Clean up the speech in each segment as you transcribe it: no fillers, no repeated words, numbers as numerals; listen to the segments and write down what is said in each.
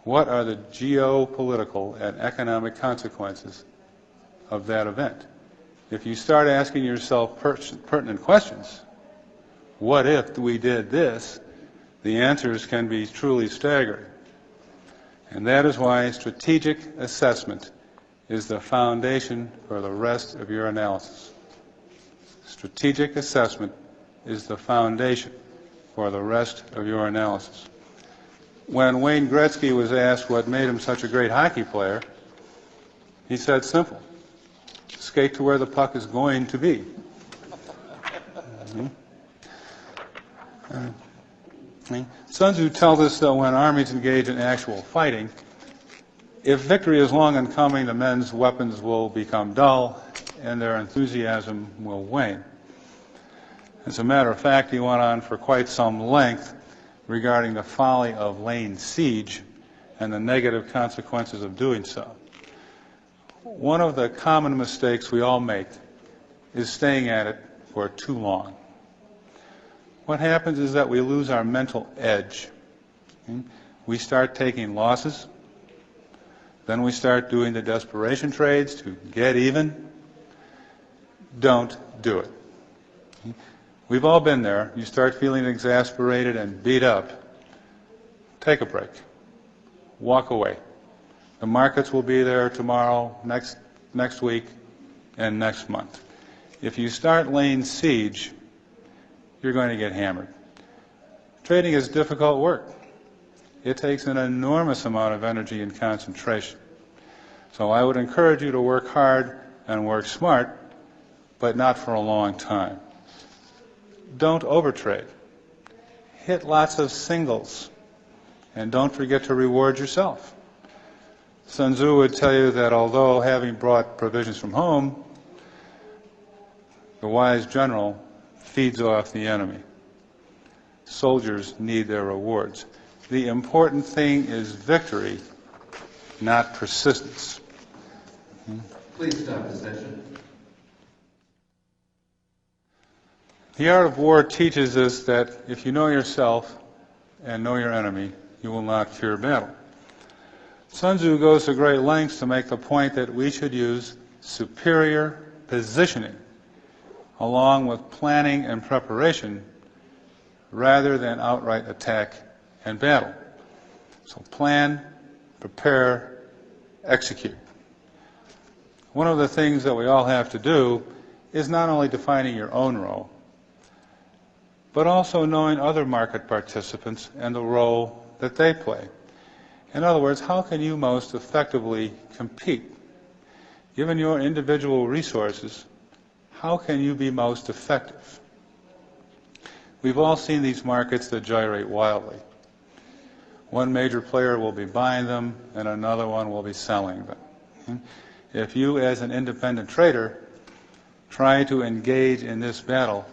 What are the geopolitical and economic consequences of that event? If you start asking yourself pertinent questions, what if we did this, the answers can be truly staggering. And that is why strategic assessment is the foundation for the rest of your analysis. Strategic assessment is the foundation for the rest of your analysis. When Wayne Gretzky was asked what made him such a great hockey player, he said simple: skate to where the puck is going to be. Sun Tzu tells us that when armies engage in actual fighting, if victory is long in coming, the men's weapons will become dull and their enthusiasm will wane. As a matter of fact, he went on for quite some length regarding the folly of laying siege and the negative consequences of doing so. One of the common mistakes we all make is staying at it for too long. What happens is that we lose our mental edge. We start taking losses, then we start doing the desperation trades to get even. Don't do it. We've all been there. You start feeling exasperated and beat up. Take a break. Walk away. The markets will be there tomorrow, next week, and next month. If you start laying siege, you're going to get hammered. Trading is difficult work. It takes an enormous amount of energy and concentration. So I would encourage you to work hard and work smart, but not for a long time. Don't overtrade. Hit lots of singles, and don't forget to reward yourself. Sun Tzu would tell you that although having brought provisions from home, the wise general feeds off the enemy. Soldiers need their rewards. The important thing is victory, not persistence. Please stop the session. The art of war teaches us that if you know yourself and know your enemy, you will not fear battle. Sun Tzu goes to great lengths to make the point that we should use superior positioning along with planning and preparation rather than outright attack and battle. So plan, prepare, execute. One of the things that we all have to do is not only defining your own role, but also knowing other market participants and the role that they play. In other words, how can you most effectively compete? Given your individual resources, how can you be most effective? We've all seen these markets that gyrate wildly. One major player will be buying them and another one will be selling them. If you, as an independent trader, try to engage in this battle,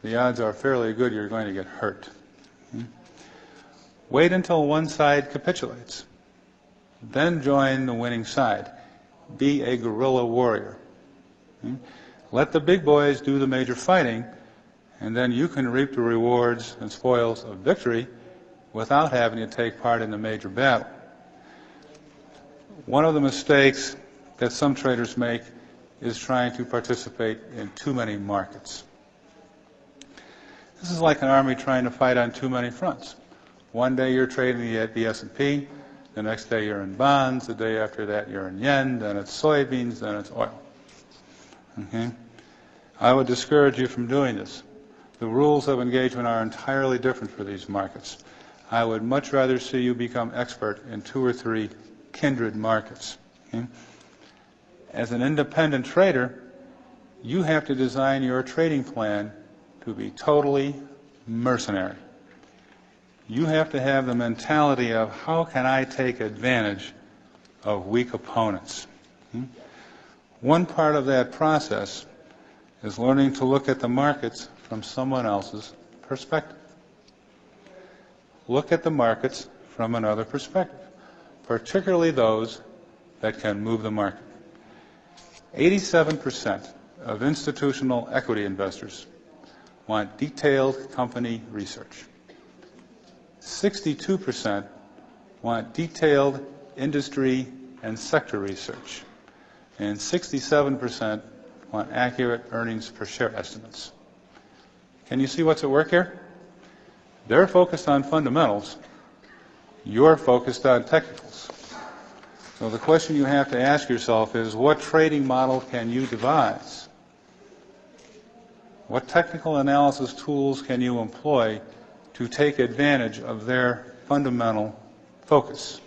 the odds are fairly good you're going to get hurt. Wait until one side capitulates. Then join the winning side. Be a guerrilla warrior. Let the big boys do the major fighting, and then you can reap the rewards and spoils of victory without having to take part in the major battle. One of the mistakes that some traders make is trying to participate in too many markets. This is like an army trying to fight on too many fronts. One day you're trading at the S&P, the next day you're in bonds, the day after that you're in yen, then it's soybeans, then it's oil. Okay? I would discourage you from doing this. The rules of engagement are entirely different for these markets. I would much rather see you become expert in 2 or 3 kindred markets. Okay? As an independent trader, you have to design your trading plan to be totally mercenary. You have to have the mentality of how can I take advantage of weak opponents. One part of that process is learning to look at the markets from someone else's perspective. Look at the markets from another perspective, particularly those that can move the market. 87% of institutional equity investors want detailed company research. 62% want detailed industry and sector research, and 67% want accurate earnings per share estimates. Can you see what's at work here? They're focused on fundamentals. You're focused on technicals. So the question you have to ask yourself is, what trading model can you devise? What technical analysis tools can you employ to take advantage of their fundamental focus?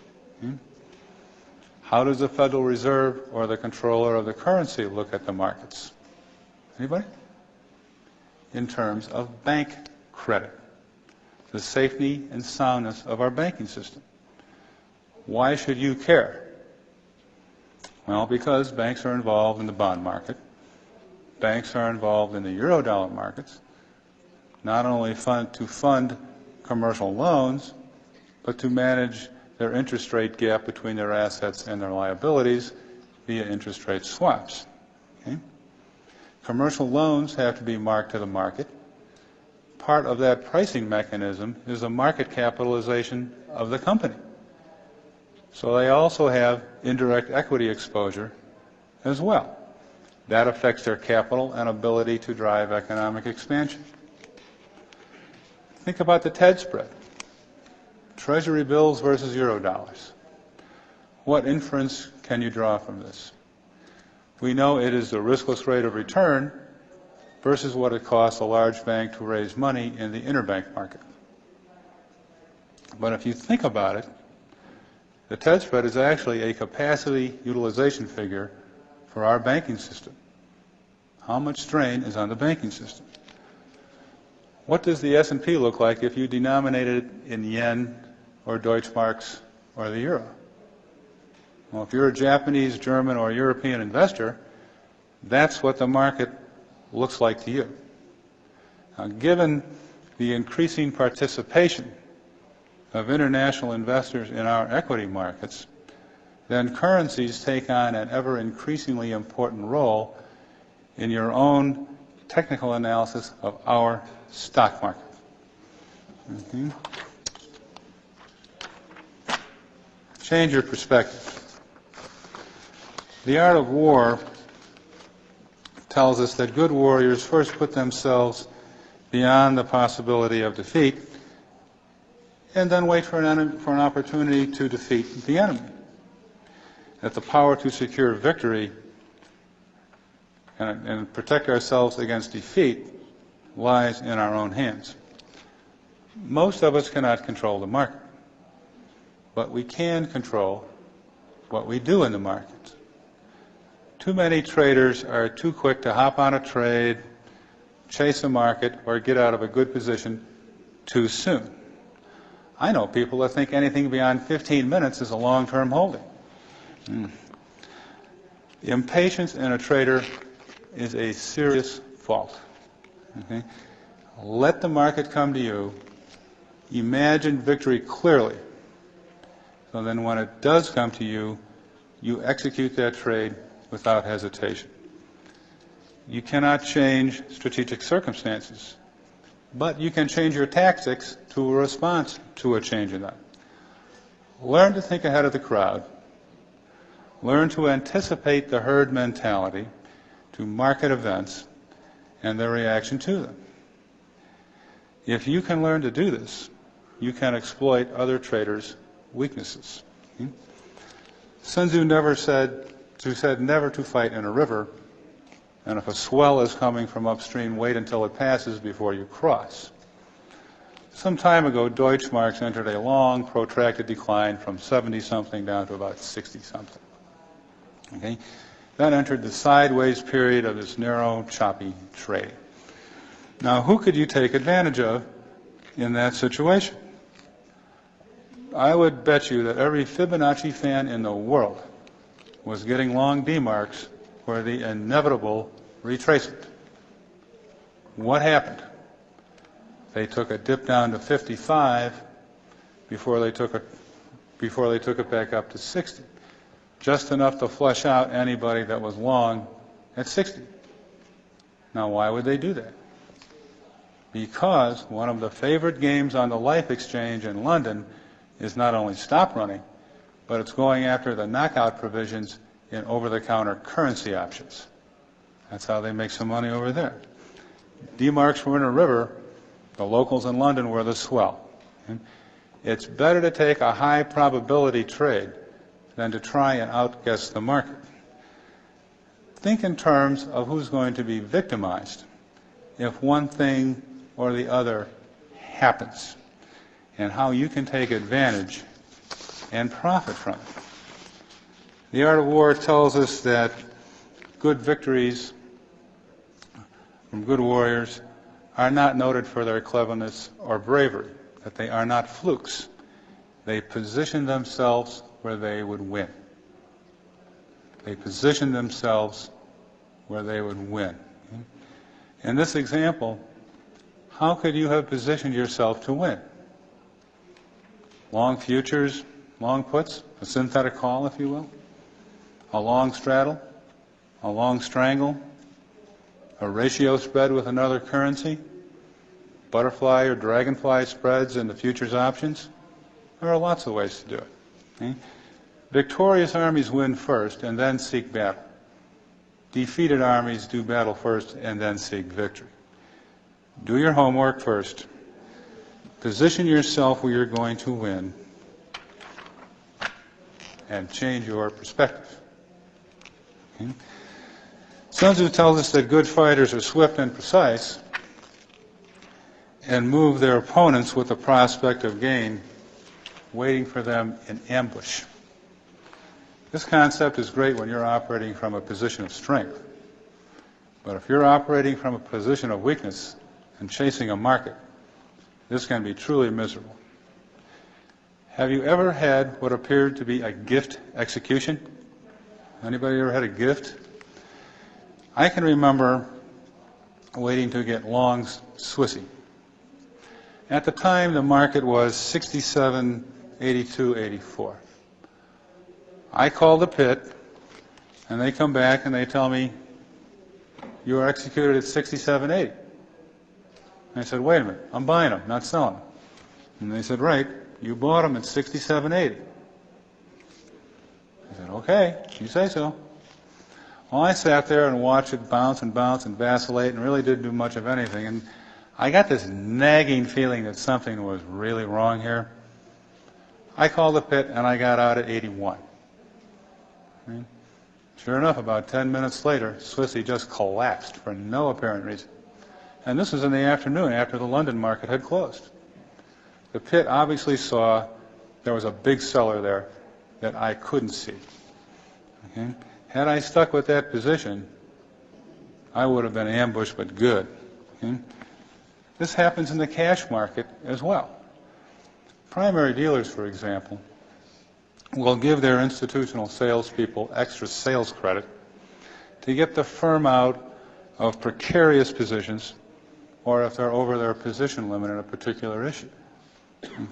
How does the Federal Reserve or the controller of the currency look at the markets? Anybody? In terms of bank credit, the safety and soundness of our banking system. Why should you care? Well, because banks are involved in the bond market. Banks are involved in the Eurodollar markets, not only to fund commercial loans, but to manage their interest rate gap between their assets and their liabilities via interest rate swaps. Okay? Commercial loans have to be marked to the market. Part of that pricing mechanism is the market capitalization of the company. So they also have indirect equity exposure as well. That affects their capital and ability to drive economic expansion. Think about the TED spread. Treasury bills versus Eurodollars. What inference can you draw from this? We know it is the riskless rate of return versus what it costs a large bank to raise money in the interbank market. But if you think about it, the TED spread is actually a capacity utilization figure for our banking system. How much strain is on the banking system? What does the S&P look like if you denominate it in yen or Deutschmarks or the euro? Well, if you're a Japanese, German, or European investor, that's what the market looks like to you. Now, given the increasing participation of international investors in our equity markets, then currencies take on an ever increasingly important role in your own technical analysis of our stock market. Okay. Change your perspective. The Art of War tells us that good warriors first put themselves beyond the possibility of defeat and then wait for an opportunity to defeat the enemy. That the power to secure victory and protect ourselves against defeat lies in our own hands. Most of us cannot control the market, but we can control what we do in the market. Too many traders are too quick to hop on a trade, chase a market, or get out of a good position too soon. I know people that think anything beyond 15 minutes is a long-term holding. Impatience in a trader is a serious fault. Okay? Let the market come to you. Imagine victory clearly. So then when it does come to you, you execute that trade without hesitation. You cannot change strategic circumstances, but you can change your tactics to a response to a change in them. Learn to think ahead of the crowd. Learn to anticipate the herd mentality, to market events, and their reaction to them. If you can learn to do this, you can exploit other traders' weaknesses. Sun Tzu said never to fight in a river, and if a swell is coming from upstream, wait until it passes before you cross. Some time ago, Deutschmarks entered a long, protracted decline from 70-something down to about 60-something. Okay? That entered the sideways period of this narrow, choppy trade. Now, who could you take advantage of in that situation? I would bet you that every Fibonacci fan in the world was getting long D-marks for the inevitable retracement. What happened? They took a dip down to 55 before they took it back up to 60. Just enough to flush out anybody that was long at 60. Now, why would they do that? Because one of the favorite games on the Life Exchange in London is not only stop running, but it's going after the knockout provisions in over-the-counter currency options. That's how they make some money over there. D-marks were in a river, the locals in London were the swell. It's better to take a high probability trade than to try and outguess the market. Think in terms of who's going to be victimized if one thing or the other happens, and how you can take advantage and profit from it. The Art of War tells us that good victories from good warriors are not noted for their cleverness or bravery, that they are not flukes. They position themselves where they would win. They position themselves where they would win. In this example, how could you have positioned yourself to win? Long futures, long puts, a synthetic call, if you will, a long straddle, a long strangle, a ratio spread with another currency, butterfly or dragonfly spreads in the futures options. There are lots of ways to do it. Okay? Victorious armies win first and then seek battle. Defeated armies do battle first and then seek victory. Do your homework first. Position yourself where you're going to win and change your perspective. Okay? Sun Tzu tells us that good fighters are swift and precise and move their opponents with the prospect of gain, waiting for them in ambush. This concept is great when you're operating from a position of strength. But if you're operating from a position of weakness and chasing a market, this can be truly miserable. Have you ever had what appeared to be a gift execution? Anybody ever had a gift? I can remember waiting to get long Swissy. At the time, the market was 67.82.84. I called the pit, and they come back and they tell me, you were executed at 67.80. I said, wait a minute, I'm buying them, not selling them. And they said, right, you bought them at 67.80. I said, okay, you say so. Well, I sat there and watched it bounce and bounce and vacillate and really didn't do much of anything. And I got this nagging feeling that something was really wrong here. I called the pit and I got out at 81. Sure enough, about 10 minutes later, Swissy just collapsed for no apparent reason. And this was in the afternoon after the London market had closed. The pit obviously saw there was a big seller there that I couldn't see. Okay? Had I stuck with that position, I would have been ambushed, but good. Okay? This happens in the cash market as well. Primary dealers, for example, will give their institutional salespeople extra sales credit to get the firm out of precarious positions or if they're over their position limit in a particular issue. Okay.